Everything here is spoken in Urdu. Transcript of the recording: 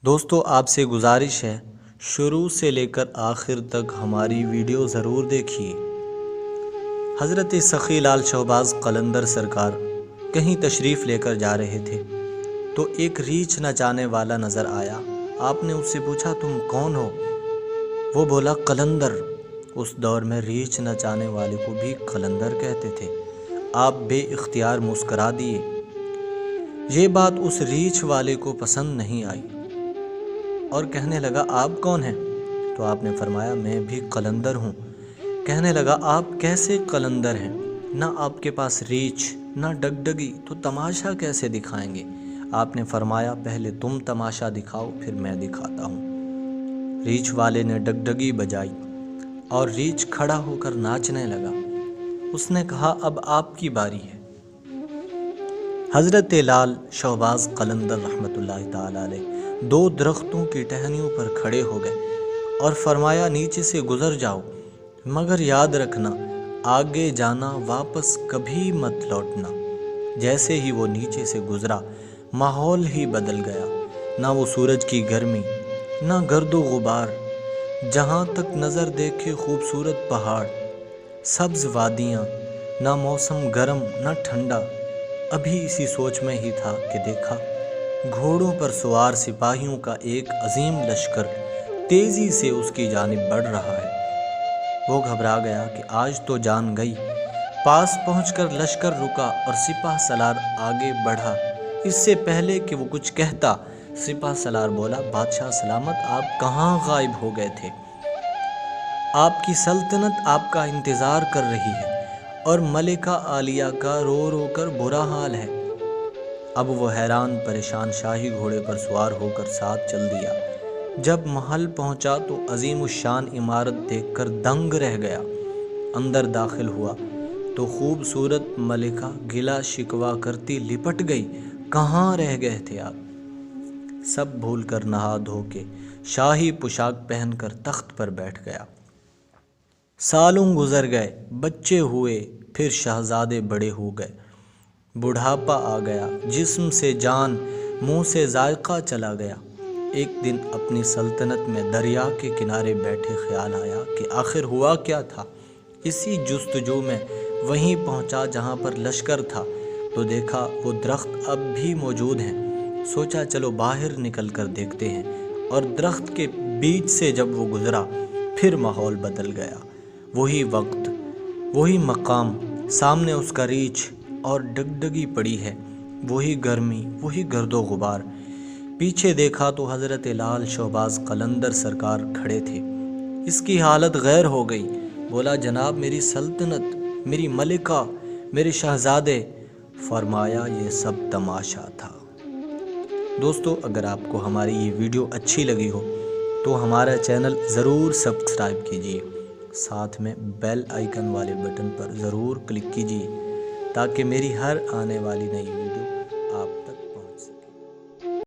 دوستو آپ سے گزارش ہے شروع سے لے کر آخر تک ہماری ویڈیو ضرور دیکھیے۔ حضرت سخی لال شہباز قلندر سرکار کہیں تشریف لے کر جا رہے تھے تو ایک ریچھ نچانے والا نظر آیا۔ آپ نے اس سے پوچھا تم کون ہو؟ وہ بولا قلندر۔ اس دور میں ریچھ نچانے والے کو بھی قلندر کہتے تھے۔ آپ بے اختیار مسکرا دیے۔ یہ بات اس ریچھ والے کو پسند نہیں آئی اور کہنے لگا آپ کون ہیں؟ تو آپ نے فرمایا میں بھی قلندر ہوں۔ کہنے لگا آپ کیسے قلندر ہیں؟ نہ آپ کے پاس ریچھ نہ ڈگڈگی، تو تماشا کیسے دکھائیں گے؟ آپ نے فرمایا پہلے تم تماشا دکھاؤ پھر میں دکھاتا ہوں۔ ریچھ والے نے ڈگڈگی بجائی اور ریچھ کھڑا ہو کر ناچنے لگا۔ اس نے کہا اب آپ کی باری ہے۔ حضرت لال شہباز قلندر رحمۃ اللہ تعالی علیہ دو درختوں کی ٹہنیوں پر کھڑے ہو گئے اور فرمایا نیچے سے گزر جاؤ، مگر یاد رکھنا آگے جانا واپس کبھی مت لوٹنا۔ جیسے ہی وہ نیچے سے گزرا ماحول ہی بدل گیا، نہ وہ سورج کی گرمی نہ گرد و غبار، جہاں تک نظر دیکھے خوبصورت پہاڑ، سبز وادیاں، نہ موسم گرم نہ ٹھنڈا۔ ابھی اسی سوچ میں ہی تھا کہ دیکھا گھوڑوں پر سوار سپاہیوں کا ایک عظیم لشکر تیزی سے اس کی جانب بڑھ رہا ہے۔ وہ گھبرا گیا کہ آج تو جان گئی۔ پاس پہنچ کر لشکر رکا اور سپاہ سالار آگے بڑھا۔ اس سے پہلے کہ وہ کچھ کہتا سپاہ سالار بولا بادشاہ سلامت آپ کہاں غائب ہو گئے تھے؟ آپ کی سلطنت آپ کا انتظار کر رہی ہے اور ملکہ عالیہ کا رو رو کر برا حال ہے۔ اب وہ حیران پریشان شاہی گھوڑے پر سوار ہو کر ساتھ چل دیا۔ جب محل پہنچا تو عظیم الشان عمارت دیکھ کر دنگ رہ گیا۔ اندر داخل ہوا تو خوبصورت ملکہ گلا شکوا کرتی لپٹ گئی، کہاں رہ گئے تھے آپ؟ سب بھول کر نہا دھو کے شاہی پوشاک پہن کر تخت پر بیٹھ گیا۔ سالوں گزر گئے، بچے ہوئے، پھر شہزادے بڑے ہو گئے، بڑھاپا آ گیا، جسم سے جان، منہ سے ذائقہ چلا گیا۔ ایک دن اپنی سلطنت میں دریا کے کنارے بیٹھے خیال آیا کہ آخر ہوا کیا تھا۔ اسی جستجو میں وہیں پہنچا جہاں پر لشکر تھا تو دیکھا وہ درخت اب بھی موجود ہیں۔ سوچا چلو باہر نکل کر دیکھتے ہیں، اور درخت کے بیچ سے جب وہ گزرا پھر ماحول بدل گیا۔ وہی وقت، وہی مقام، سامنے اس کا ریچھ اور ڈگڈگی پڑی ہے، وہی گرمی، وہی گرد و غبار۔ پیچھے دیکھا تو حضرت لال شہباز قلندر سرکار کھڑے تھے۔ اس کی حالت غیر ہو گئی۔ بولا جناب میری سلطنت، میری ملکہ، میرے شہزادے۔ فرمایا یہ سب تماشا تھا۔ دوستو اگر آپ کو ہماری یہ ویڈیو اچھی لگی ہو تو ہمارا چینل ضرور سبسکرائب کیجیے، ساتھ میں بیل آئیکن والے بٹن پر ضرور کلک کیجیے تاکہ میری ہر آنے والی نئی ویڈیو